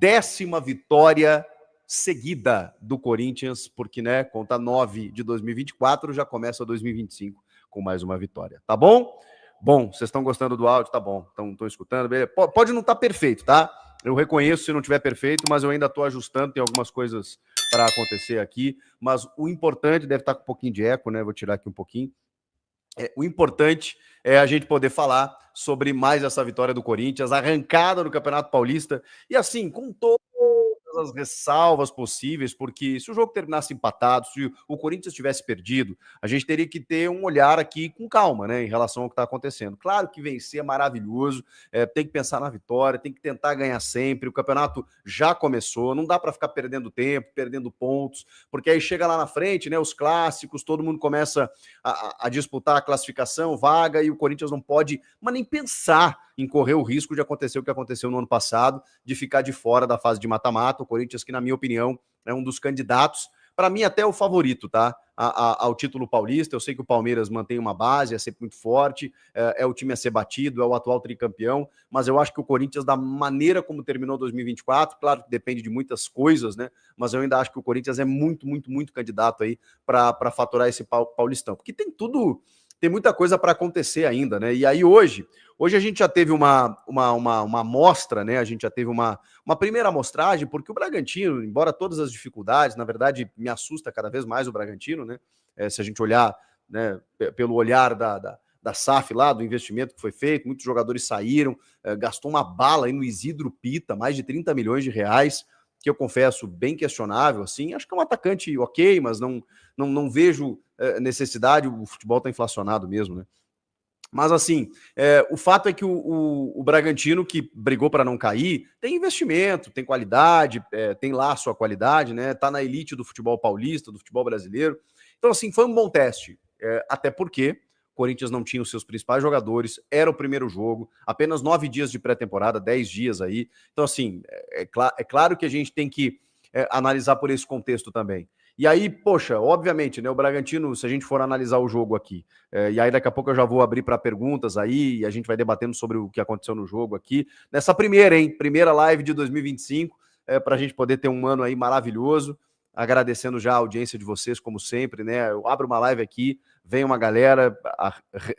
10ª vitória seguida do Corinthians, porque, né, conta 9 de 2024, já começa 2025 com mais uma vitória, tá bom? Bom, vocês estão gostando do áudio? Tá bom, estão escutando? Beleza? Pode não estar perfeito, tá? Eu reconheço se não tiver perfeito, mas eu ainda estou ajustando, tem algumas coisas para acontecer aqui, mas o importante, deve estar com um pouquinho de eco, né? Vou tirar aqui um pouquinho. O importante é a gente poder falar sobre mais essa vitória do Corinthians, arrancada no Campeonato Paulista, e assim, com todas as ressalvas possíveis, porque se o jogo terminasse empatado, se o Corinthians tivesse perdido, a gente teria que ter um olhar aqui com calma, né, em relação ao que está acontecendo. Claro que vencer é maravilhoso, tem que pensar na vitória, tem que tentar ganhar sempre, o campeonato já começou, não dá para ficar perdendo tempo, perdendo pontos, porque aí chega lá na frente, né, os clássicos, todo mundo começa a disputar a classificação, vaga, e o Corinthians não pode, mas nem pensar em correr o risco de acontecer o que aconteceu no ano passado, de ficar de fora da fase de mata-mata. O Corinthians, que na minha opinião é um dos candidatos, para mim até o favorito, tá? Ao título paulista. Eu sei que o Palmeiras mantém uma base, é sempre muito forte, é o time a ser batido, é o atual tricampeão, mas eu acho que o Corinthians, da maneira como terminou 2024, claro que depende de muitas coisas, né? Mas eu ainda acho que o Corinthians é muito, muito, muito candidato aí para faturar esse Paulistão, porque tem tudo, tem muita coisa para acontecer ainda, né? E aí hoje a gente já teve uma amostra, né? A gente já teve uma primeira amostragem, porque o Bragantino, embora todas as dificuldades, na verdade, me assusta cada vez mais o Bragantino, né? Se a gente olhar, né, pelo olhar da SAF lá, do investimento que foi feito, muitos jogadores saíram, gastou uma bala aí no Isidro Pita, mais de 30 milhões de reais, que eu confesso, bem questionável, assim. Acho que é um atacante ok, mas não vejo necessidade, o futebol está inflacionado mesmo, né? Mas assim, o fato é que o Bragantino, que brigou para não cair, tem investimento, tem qualidade, tem lá a sua qualidade, né? Tá na elite do futebol paulista, do futebol brasileiro. Então, assim, foi um bom teste. Até porque o Corinthians não tinha os seus principais jogadores, era o primeiro jogo, apenas 9 dias de pré-temporada, 10 dias aí. Então, assim, é claro que a gente tem que analisar por esse contexto também. E aí, poxa, obviamente, né, o Bragantino, se a gente for analisar o jogo aqui, e aí daqui a pouco eu já vou abrir para perguntas aí, e a gente vai debatendo sobre o que aconteceu no jogo aqui, nessa primeira live de 2025, para a gente poder ter um ano aí maravilhoso, agradecendo já a audiência de vocês, como sempre, né, eu abro uma live aqui, vem uma galera,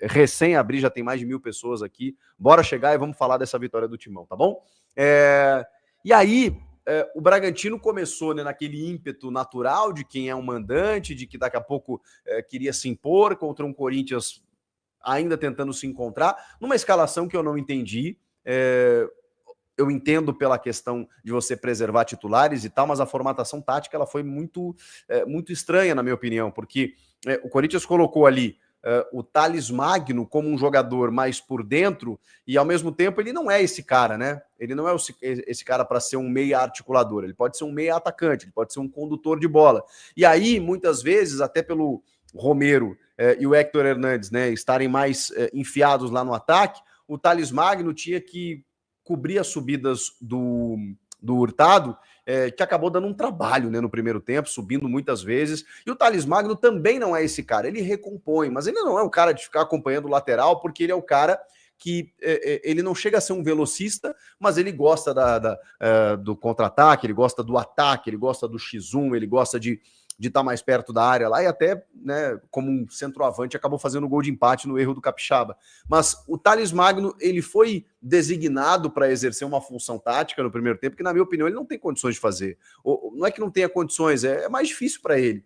recém abri, já tem mais de 1.000 pessoas aqui, bora chegar e vamos falar dessa vitória do Timão, tá bom? E aí, o Bragantino começou, né, naquele ímpeto natural de quem é um mandante, de que daqui a pouco queria se impor contra um Corinthians ainda tentando se encontrar, numa escalação que eu não entendi. Eu entendo pela questão de você preservar titulares e tal, mas a formatação tática ela foi muito estranha, na minha opinião, porque o Corinthians colocou ali o Thales Magno como um jogador mais por dentro, e ao mesmo tempo ele não é esse cara, né? Ele não é esse cara para ser um meia articulador, ele pode ser um meia atacante, ele pode ser um condutor de bola. E aí, muitas vezes, até pelo Romero e o Héctor Hernandes, né, estarem mais enfiados lá no ataque, o Thales Magno tinha que cobrir as subidas do Hurtado, que acabou dando um trabalho, né, no primeiro tempo, subindo muitas vezes. E o Thales Magno também não é esse cara, ele recompõe, mas ele não é um cara de ficar acompanhando o lateral, porque ele é o cara que ele não chega a ser um velocista, mas ele gosta do contra-ataque, ele gosta do ataque, ele gosta do X1, ele gosta de estar mais perto da área lá, e até, né, como um centroavante, acabou fazendo gol de empate no erro do Capixaba. Mas o Thales Magno, ele foi designado para exercer uma função tática no primeiro tempo, que, na minha opinião, ele não tem condições de fazer. Não é que não tenha condições, é mais difícil para ele.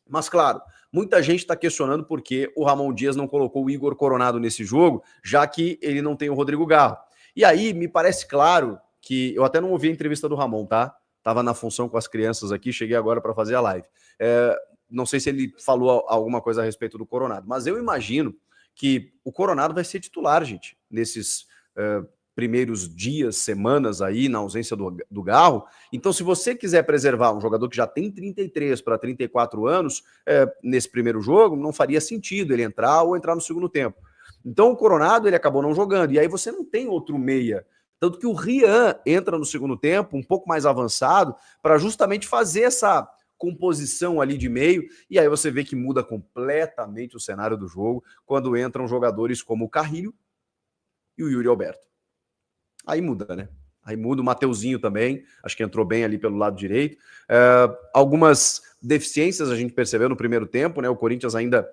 Mas, claro, muita gente está questionando por que o Ramon Dias não colocou o Igor Coronado nesse jogo, já que ele não tem o Rodrigo Garro. E aí, me parece claro que... Eu até não ouvi a entrevista do Ramon, tá? Estava na função com as crianças aqui, cheguei agora para fazer a live. Não sei se ele falou alguma coisa a respeito do Coronado, mas eu imagino que o Coronado vai ser titular, gente, nesses primeiros dias, semanas aí, na ausência do Garro. Então, se você quiser preservar um jogador que já tem 33 para 34 anos, nesse primeiro jogo, não faria sentido ele entrar ou entrar no segundo tempo. Então, o Coronado, ele acabou não jogando, e aí você não tem outro meia. Tanto que o Rian entra no segundo tempo, um pouco mais avançado, para justamente fazer essa composição ali de meio, e aí você vê que muda completamente o cenário do jogo, quando entram jogadores como o Carrilho e o Yuri Alberto. Aí muda, né? Raimundo, Mateuzinho também, acho que entrou bem ali pelo lado direito. Algumas deficiências a gente percebeu no primeiro tempo, né? O Corinthians ainda,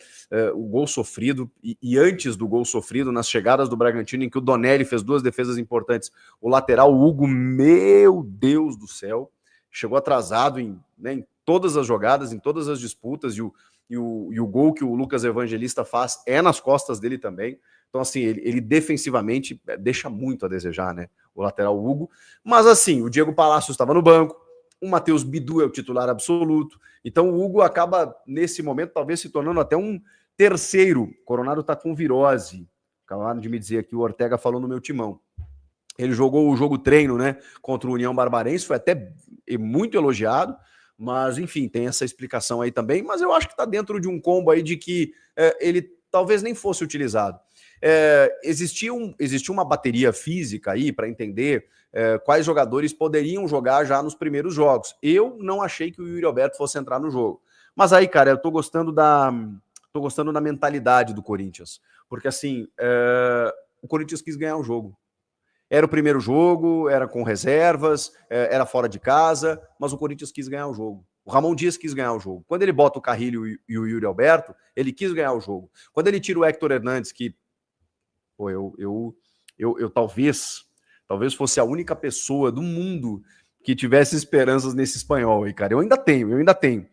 o gol sofrido, e antes do gol sofrido, nas chegadas do Bragantino, em que o Donelli fez 2 defesas importantes, o lateral, o Hugo, meu Deus do céu, chegou atrasado em todas as jogadas, em todas as disputas, e o gol que o Lucas Evangelista faz é nas costas dele também. Então, assim, ele defensivamente deixa muito a desejar, né? O lateral Hugo. Mas, assim, o Diego Palacios estava no banco, o Matheus Bidu é o titular absoluto. Então, o Hugo acaba, nesse momento, talvez se tornando até um terceiro. O Coronado está com virose. Acabaram de me dizer aqui, o Ortega falou no meu timão. Ele jogou o jogo treino, né? Contra o União Barbarense, foi até muito elogiado. Mas, enfim, tem essa explicação aí também. Mas eu acho que está dentro de um combo aí de que ele talvez nem fosse utilizado. Existia uma bateria física aí para entender quais jogadores poderiam jogar já nos primeiros jogos. Eu não achei que o Yuri Alberto fosse entrar no jogo. Mas aí, cara, eu tô gostando da mentalidade do Corinthians. Porque, assim, o Corinthians quis ganhar o jogo. Era o primeiro jogo, era com reservas, era fora de casa, mas o Corinthians quis ganhar o jogo. O Ramon Dias quis ganhar o jogo. Quando ele bota o Carrilho e o Yuri Alberto, ele quis ganhar o jogo. Quando ele tira o Héctor Hernandes, que pô, eu talvez fosse a única pessoa do mundo que tivesse esperanças nesse espanhol aí, cara. Eu ainda tenho.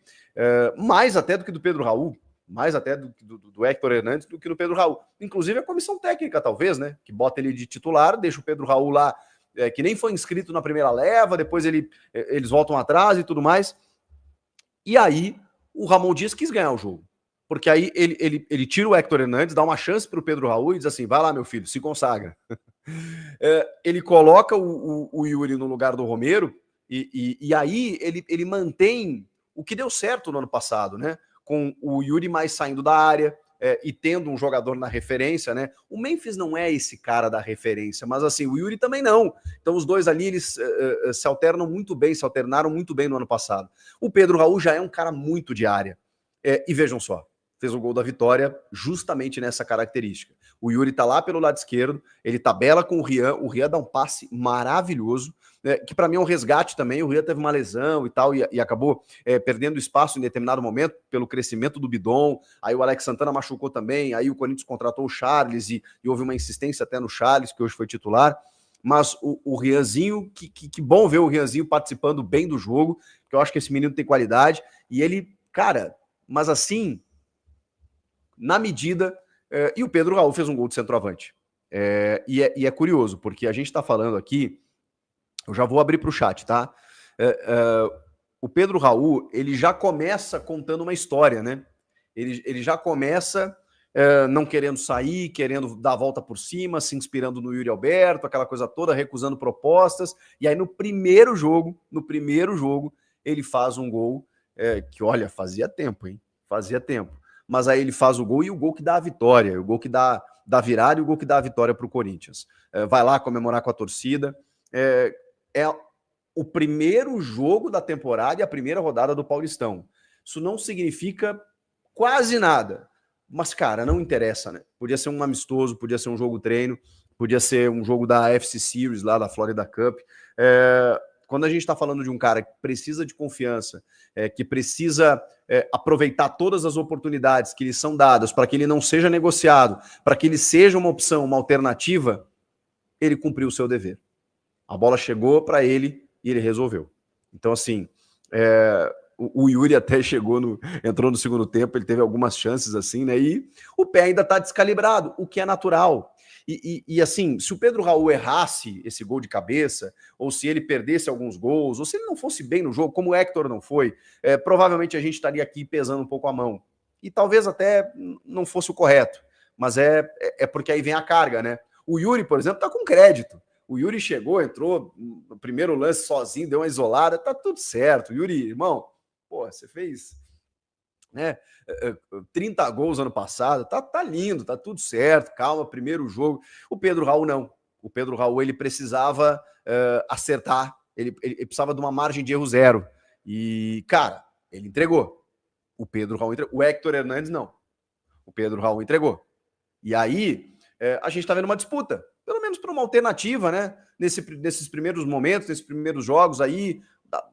Mais até do que do Pedro Raul, mais até do Héctor Hernandes do que do Pedro Raul. Inclusive a comissão técnica, talvez, né? Que bota ele de titular, deixa o Pedro Raul lá, que nem foi inscrito na primeira leva, depois eles voltam atrás e tudo mais. E aí o Ramon Dias quis ganhar o jogo. Porque aí ele tira o Héctor Hernandes, dá uma chance para o Pedro Raul e diz assim, vai lá, meu filho, se consagra. Ele coloca o Yuri no lugar do Romero e aí ele mantém o que deu certo no ano passado, né? Com o Yuri mais saindo da área e tendo um jogador na referência, né? O Memphis não é esse cara da referência, mas assim, o Yuri também não. Então os dois ali, eles se alternaram muito bem no ano passado. O Pedro Raul já é um cara muito de área. E vejam só, fez o gol da vitória justamente nessa característica. O Yuri tá lá pelo lado esquerdo, ele tabela com o Rian dá um passe maravilhoso, que para mim é um resgate também. O Rian teve uma lesão e tal, e acabou perdendo espaço em determinado momento pelo crescimento do Bidon. Aí o Alex Santana machucou também, aí o Corinthians contratou o Charles e houve uma insistência até no Charles, que hoje foi titular. Mas o Rianzinho, que bom ver o Rianzinho participando bem do jogo, porque eu acho que esse menino tem qualidade, e ele, cara, mas assim, na medida, e o Pedro Raul fez um gol de centroavante. E é curioso, porque a gente está falando aqui, eu já vou abrir para o chat, tá? O Pedro Raul, ele já começa contando uma história, né? Ele já começa não querendo sair, querendo dar a volta por cima, se inspirando no Yuri Alberto, aquela coisa toda, recusando propostas, e aí no primeiro jogo, ele faz um gol que, olha, fazia tempo, hein? Fazia tempo. Mas aí ele faz o gol e o gol que dá a vitória, o gol que dá virada e o gol que dá a vitória para o Corinthians. Vai lá comemorar com a torcida. É o primeiro jogo da temporada e a primeira rodada do Paulistão. Isso não significa quase nada. Mas, cara, não interessa, né? Podia ser um amistoso, podia ser um jogo treino, podia ser um jogo da FC Series lá da Florida Cup. Quando a gente está falando de um cara que precisa de confiança, que precisa aproveitar todas as oportunidades que lhe são dadas para que ele não seja negociado, para que ele seja uma opção, uma alternativa, ele cumpriu o seu dever. A bola chegou para ele e ele resolveu. Então, assim, o Yuri até entrou no segundo tempo, ele teve algumas chances assim, né? E o pé ainda está descalibrado, o que é natural. E assim, se o Pedro Raul errasse esse gol de cabeça, ou se ele perdesse alguns gols, ou se ele não fosse bem no jogo, como o Héctor não foi, provavelmente a gente estaria aqui pesando um pouco a mão. E talvez até não fosse o correto, mas é porque aí vem a carga, né? O Yuri, por exemplo, tá com crédito. O Yuri chegou, entrou no primeiro lance sozinho, deu uma isolada, tá tudo certo. Yuri, irmão, pô, você fez 30 gols ano passado, tá lindo, tá tudo certo, calma, primeiro jogo. O Pedro Raul não. O Pedro Raul, ele precisava acertar, ele precisava de uma margem de erro zero. E, cara, ele entregou. O Pedro Raul entregou. O Héctor Hernandes não. O Pedro Raul entregou. E aí, a gente tá vendo uma disputa, pelo menos para uma alternativa, né? nesses primeiros momentos, nesses primeiros jogos aí.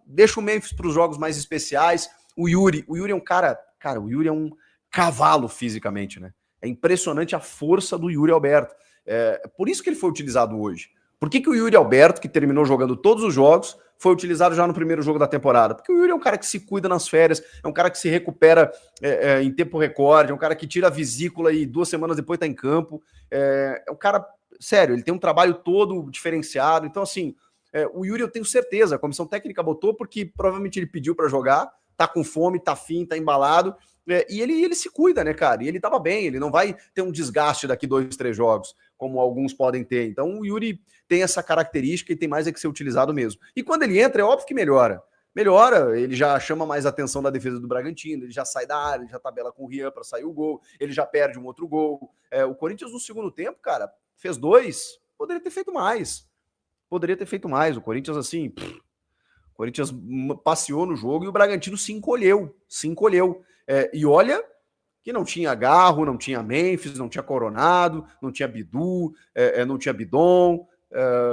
Deixa o Memphis para os jogos mais especiais. O Yuri é um cara, o Yuri é um cavalo fisicamente, né? É impressionante a força do Yuri Alberto. Por isso que ele foi utilizado hoje. Por que o Yuri Alberto, que terminou jogando todos os jogos, foi utilizado já no primeiro jogo da temporada? Porque o Yuri é um cara que se cuida nas férias, é um cara que se recupera em tempo recorde, é um cara que tira a vesícula e 2 semanas depois tá em campo. É um cara, sério, ele tem um trabalho todo diferenciado. Então, assim, o Yuri eu tenho certeza, a comissão técnica botou porque provavelmente ele pediu para jogar, tá com fome, tá afim, tá embalado. E ele se cuida, né, cara? E ele tava bem, ele não vai ter um desgaste daqui 2, 3 jogos, como alguns podem ter. Então o Yuri tem essa característica e tem mais que ser utilizado mesmo. E quando ele entra, é óbvio que melhora. Melhora, ele já chama mais a atenção da defesa do Bragantino, ele já sai da área, ele já tabela com o Rian para sair o gol, ele já perde um outro gol. O Corinthians no segundo tempo, cara, fez 2, poderia ter feito mais. O Corinthians, assim, o Corinthians passeou no jogo e o Bragantino se encolheu. E olha que não tinha Garro, não tinha Memphis, não tinha Coronado, não tinha Bidu, não tinha Bidon,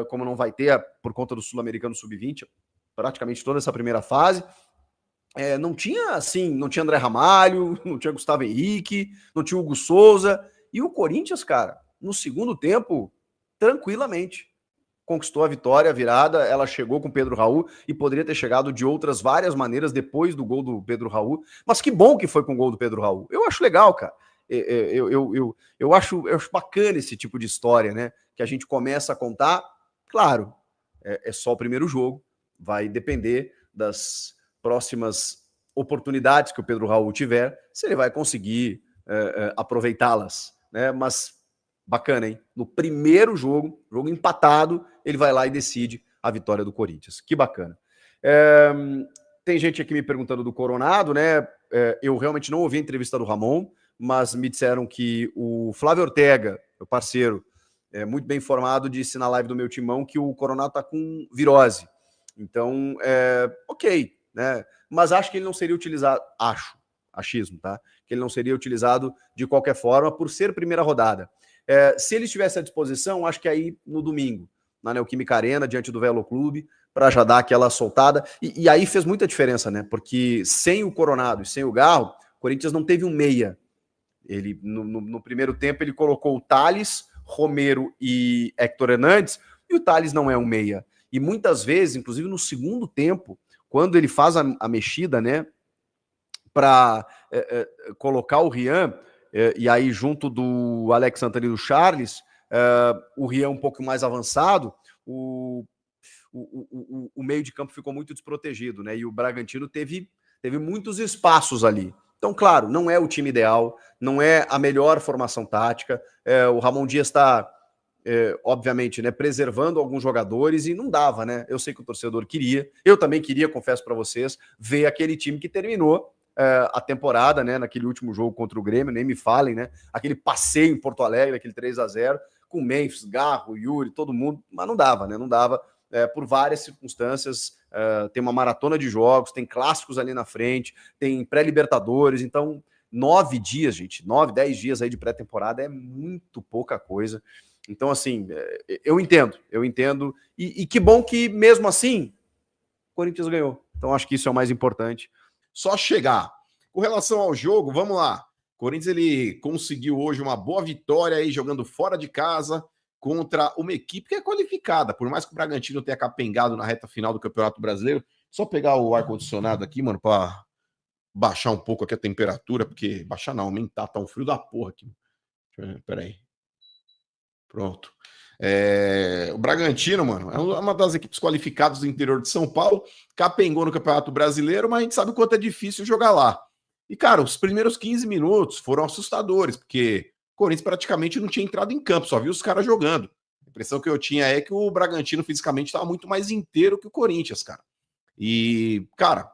como não vai ter por conta do Sul-Americano Sub-20, praticamente toda essa primeira fase. Não tinha, assim, não tinha André Ramalho, não tinha Gustavo Henrique, não tinha Hugo Souza. E o Corinthians, cara, no segundo tempo, tranquilamente conquistou a vitória, a virada, ela chegou com o Pedro Raul e poderia ter chegado de outras várias maneiras depois do gol do Pedro Raul, mas que bom que foi com o gol do Pedro Raul. Eu acho legal, cara. Eu acho bacana esse tipo de história, né? Que a gente começa a contar, claro, é só o primeiro jogo, vai depender das próximas oportunidades que o Pedro Raul tiver, se ele vai conseguir aproveitá-las, né? Mas bacana, hein? No primeiro jogo empatado, ele vai lá e decide a vitória do Corinthians. Que bacana. Tem gente aqui me perguntando do Coronado, né? Eu realmente não ouvi a entrevista do Ramon, mas me disseram que o Flávio Ortega, meu parceiro, muito bem informado, disse na live do meu timão que o Coronado tá com virose. Então, ok, né? Mas acho que ele não seria utilizado, achismo, tá? Que ele não seria utilizado de qualquer forma por ser primeira rodada. Se ele estivesse à disposição, acho que aí no domingo, na Neoquímica Arena, diante do Velo Clube, para já dar aquela soltada. E aí fez muita diferença, né? Porque sem o Coronado e sem o Garro, o Corinthians não teve um meia. Ele, no primeiro tempo, ele colocou o Thales, Romero e Héctor Hernandes, e o Thales não é um meia. E muitas vezes, inclusive no segundo tempo, quando ele faz a mexida, né, para colocar o Rian, e aí junto do Alex Santana e do Charles, o Rian um pouco mais avançado, o meio de campo ficou muito desprotegido, né? E o Bragantino teve muitos espaços ali. Então, claro, não é o time ideal, não é a melhor formação tática. O Ramon Dias está, obviamente, né, preservando alguns jogadores e não dava, né? Eu sei que o torcedor queria, eu também queria, confesso para vocês, ver aquele time que terminou a temporada, né, naquele último jogo contra o Grêmio, nem me falem, né, aquele passeio em Porto Alegre, aquele 3-0, com Memphis, Garro, Yuri, todo mundo, mas não dava, né, não dava, por várias circunstâncias, tem uma maratona de jogos, tem clássicos ali na frente, tem pré-libertadores, então 9 dias, gente, 9, 10 dias aí de pré-temporada é muito pouca coisa. Então, assim, eu entendo, e que bom que mesmo assim o Corinthians ganhou, então acho que isso é o mais importante. Só chegar. Com relação ao jogo, vamos lá. O Corinthians ele conseguiu hoje uma boa vitória aí jogando fora de casa contra uma equipe que é qualificada. Por mais que o Bragantino tenha capengado na reta final do Campeonato Brasileiro, só pegar o ar-condicionado aqui, mano, para baixar um pouco aqui a temperatura, porque baixar não, aumentar, tá um frio da porra aqui. Peraí. Pronto. O Bragantino, mano, é uma das equipes qualificadas do interior de São Paulo, capengou no Campeonato Brasileiro, mas a gente sabe o quanto é difícil jogar lá. E, cara, os primeiros 15 minutos foram assustadores, porque o Corinthians praticamente não tinha entrado em campo, só viu os caras jogando. A impressão que eu tinha é que o Bragantino fisicamente estava muito mais inteiro que o Corinthians, cara. E, cara,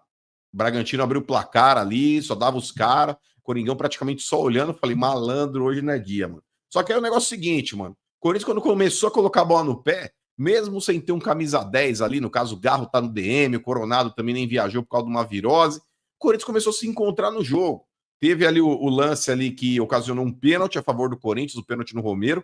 o Bragantino abriu o placar ali, só dava os caras, Coringão praticamente só olhando, falei, malandro, hoje não é dia, mano. Só que aí o negócio é o seguinte, mano, Corinthians, quando começou a colocar a bola no pé, mesmo sem ter um camisa 10 ali, no caso o Garro tá no DM, o Coronado também nem viajou por causa de uma virose, o Corinthians começou a se encontrar no jogo. Teve ali o lance ali que ocasionou um pênalti a favor do Corinthians, o pênalti no Romero,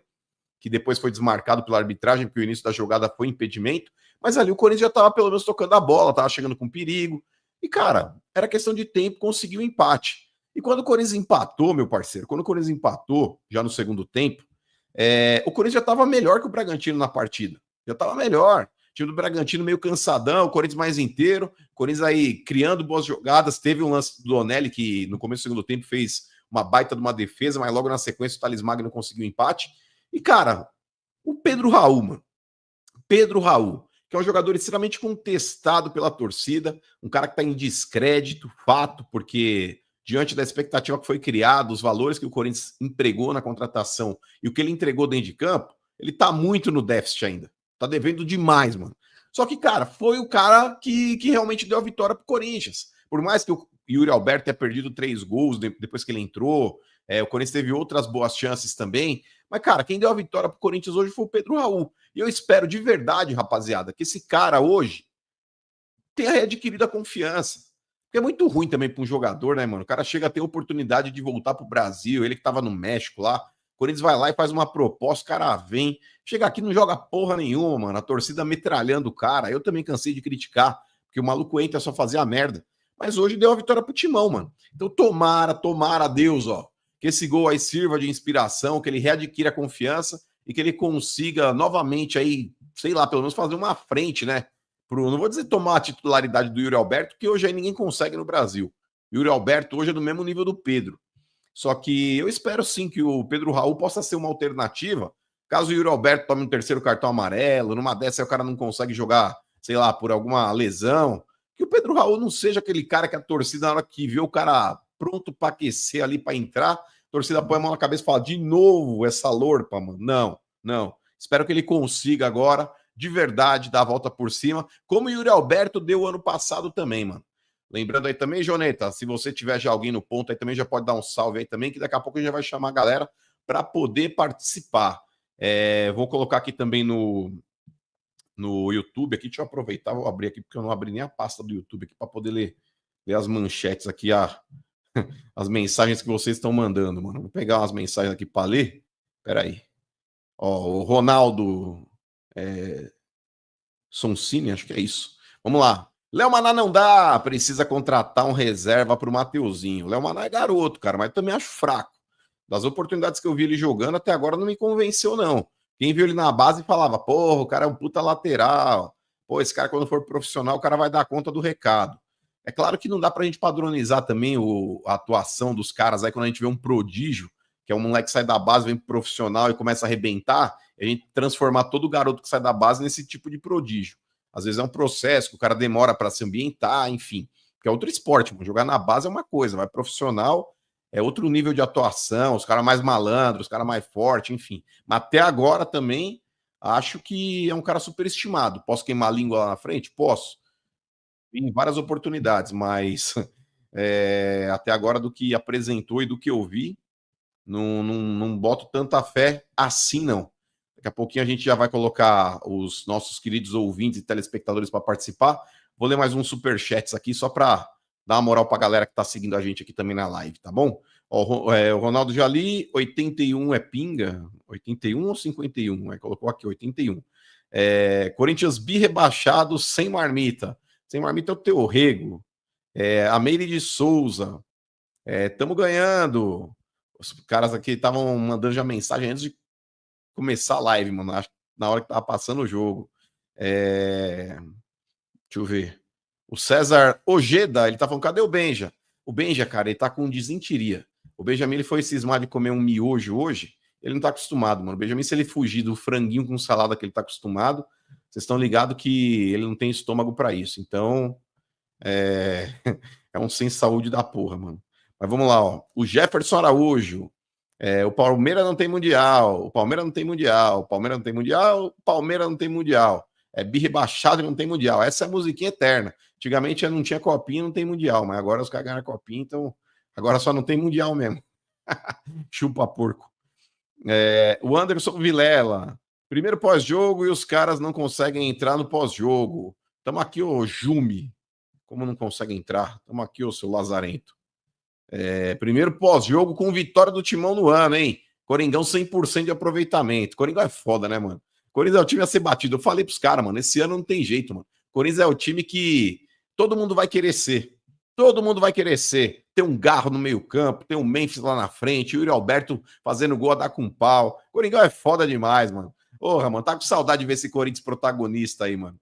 que depois foi desmarcado pela arbitragem, porque o início da jogada foi impedimento, mas ali o Corinthians já estava pelo menos tocando a bola, estava chegando com perigo, e cara, era questão de tempo, conseguiu o empate. E quando o Corinthians empatou, meu parceiro, quando o Corinthians empatou, já no segundo tempo, o Corinthians já estava melhor que o Bragantino na partida, já estava melhor. O time do Bragantino meio cansadão, o Corinthians mais inteiro, o Corinthians aí criando boas jogadas, teve um lance do Onelli que no começo do segundo tempo fez uma baita de uma defesa, mas logo na sequência o Thales Magno conseguiu empate. E cara, o Pedro Raul, mano, Pedro Raul, que é um jogador extremamente contestado pela torcida, um cara que está em descrédito, fato, porque diante da expectativa que foi criada, os valores que o Corinthians empregou na contratação e o que ele entregou dentro de campo, ele tá muito no déficit ainda. Tá devendo demais, mano. Só que, cara, foi o cara que realmente deu a vitória pro Corinthians. Por mais que o Yuri Alberto tenha perdido 3 gols depois que ele entrou, o Corinthians teve outras boas chances também. Mas, cara, quem deu a vitória pro Corinthians hoje foi o Pedro Raul. E eu espero de verdade, rapaziada, que esse cara hoje tenha readquirido a confiança. Porque é muito ruim também para um jogador, né, mano? O cara chega a ter oportunidade de voltar pro Brasil, ele que tava no México lá, o Corinthians vai lá e faz uma proposta, o cara vem, chega aqui não joga porra nenhuma, mano, a torcida metralhando o cara. Eu também cansei de criticar, porque o maluco entra só fazer a merda. Mas hoje deu a vitória pro Timão, mano. Então tomara, Deus, ó, que esse gol aí sirva de inspiração, que ele readquira a confiança e que ele consiga novamente aí, sei lá, pelo menos fazer uma frente, né? Não vou dizer tomar a titularidade do Yuri Alberto, que hoje aí ninguém consegue no Brasil. Yuri Alberto hoje é do mesmo nível do Pedro. Só que eu espero sim que o Pedro Raul possa ser uma alternativa, caso o Yuri Alberto tome um terceiro cartão amarelo, numa dessa o cara não consegue jogar, sei lá, por alguma lesão, que o Pedro Raul não seja aquele cara que a torcida, na hora que vê o cara pronto para aquecer ali, para entrar, a torcida põe a mão na cabeça e fala, de novo essa lorpa, mano. Não. Espero que ele consiga agora, de verdade, dar a volta por cima, como o Yuri Alberto deu ano passado também, mano. Lembrando aí também, Joneta, se você tiver já alguém no ponto aí também, já pode dar um salve aí também, que daqui a pouco a gente já vai chamar a galera para poder participar. Vou colocar aqui também no YouTube, aqui, deixa eu aproveitar, vou abrir aqui, porque eu não abri nem a pasta do YouTube aqui para poder ler as manchetes aqui, as mensagens que vocês estão mandando, mano. Vou pegar umas mensagens aqui para ler. Peraí. Ó, o Ronaldo Sonsini, acho que é isso. Vamos lá. Léo Maná não dá, precisa contratar um reserva para o Mateuzinho. Léo Maná é garoto, cara, mas também acho fraco. Das oportunidades que eu vi ele jogando, até agora não me convenceu, não. Quem viu ele na base falava, porra, o cara é um puta lateral. Pô, esse cara quando for profissional, o cara vai dar conta do recado. É claro que não dá pra gente padronizar também a atuação dos caras aí quando a gente vê um prodígio, que é um moleque que sai da base, vem pro profissional e começa a arrebentar, a gente transformar todo garoto que sai da base nesse tipo de prodígio. Às vezes é um processo que o cara demora para se ambientar, enfim. Porque é outro esporte, mano. Jogar na base é uma coisa, vai profissional é outro nível de atuação, os caras mais malandros, os caras mais fortes, enfim. Mas até agora também acho que é um cara superestimado. Posso queimar a língua lá na frente? Posso. Em várias oportunidades, mas até agora do que apresentou e do que eu vi, não boto tanta fé assim, não. Daqui a pouquinho a gente já vai colocar os nossos queridos ouvintes e telespectadores para participar. Vou ler mais uns superchats aqui só para dar uma moral para a galera que está seguindo a gente aqui também na live, tá bom? Ó, o Ronaldo Jali, 81 é pinga? 81 ou 51? Colocou aqui 81. Corinthians bi rebaixado sem marmita. Sem marmita é o teu rego. A Meire de Souza. Tamo ganhando. Os caras aqui estavam mandando já mensagem antes de começar a live, mano. Acho que na hora que tava passando o jogo. Deixa eu ver. O César Ojeda, ele tá falando, cadê o Benja? O Benja, cara, ele tá com disenteria. O Benjamin, ele foi cismar de comer um miojo hoje. Ele não tá acostumado, mano. O Benjamin, se ele fugir do franguinho com salada que ele tá acostumado, vocês estão ligados que ele não tem estômago para isso. Então, é um sem saúde da porra, mano. Mas vamos lá, ó. O Jefferson Araújo. O Palmeiras não tem mundial. O Palmeiras não tem mundial. O Palmeiras não tem mundial. O Palmeiras não tem mundial. Bi rebaixado e não tem mundial. Essa é a musiquinha eterna. Antigamente não tinha copinha, não tem mundial. Mas agora os caras ganharam copinha, então agora só não tem mundial mesmo. Chupa porco. O Anderson Vilela. Primeiro pós-jogo e os caras não conseguem entrar no pós-jogo. Tamo aqui, ô Jume. Como não consegue entrar? Tamo aqui, ô seu lazarento. Primeiro pós-jogo com vitória do Timão no ano, hein? Coringão 100% de aproveitamento. Coringão é foda, né, mano? Corinthians é o time a ser batido. Eu falei pros caras, mano, esse ano não tem jeito, mano. Corinthians é o time que todo mundo vai querer ser. Todo mundo vai querer ser. Tem um Garro no meio campo, tem um Memphis lá na frente, o Yuri Alberto fazendo gol a dar com pau. Coringão é foda demais, mano. Porra, mano, tá com saudade de ver esse Corinthians protagonista aí, mano.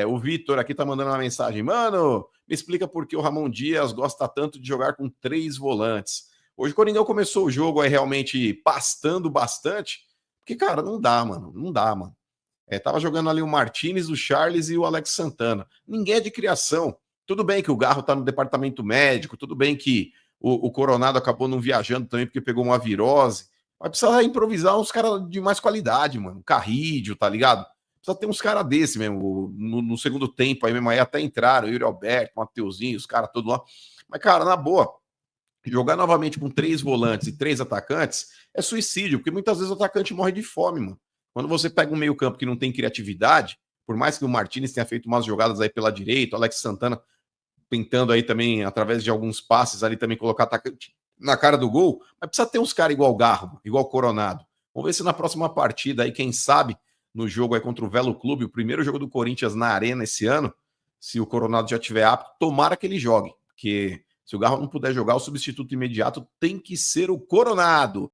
O Vitor aqui tá mandando uma mensagem. Mano, me explica por que o Ramon Dias gosta tanto de jogar com 3 volantes. Hoje o Coringão começou o jogo aí realmente pastando bastante, porque, cara, não dá, mano. Não dá, mano. Tava jogando ali o Martinez, o Charles e o Alex Santana. Ninguém é de criação. Tudo bem que o Garro tá no departamento médico, tudo bem que o Coronado acabou não viajando também porque pegou uma virose, mas precisa improvisar uns caras de mais qualidade, mano. Carrídio, tá ligado? Precisa ter uns caras desse mesmo. No segundo tempo aí mesmo, aí até entraram, o Yuri Alberto, o Mateuzinho, os caras todos lá. Mas, cara, na boa, jogar novamente com 3 volantes e 3 atacantes é suicídio, porque muitas vezes o atacante morre de fome, mano. Quando você pega um meio campo que não tem criatividade, por mais que o Martinez tenha feito umas jogadas aí pela direita, o Alex Santana tentando aí também, através de alguns passes ali, também colocar atacante na cara do gol, mas precisa ter uns caras igual o Garro, igual o Coronado. Vamos ver se na próxima partida aí, quem sabe, no jogo aí contra o Velo Clube, o primeiro jogo do Corinthians na Arena esse ano, se o Coronado já tiver apto, tomara que ele jogue, porque se o Garro não puder jogar, o substituto imediato tem que ser o Coronado.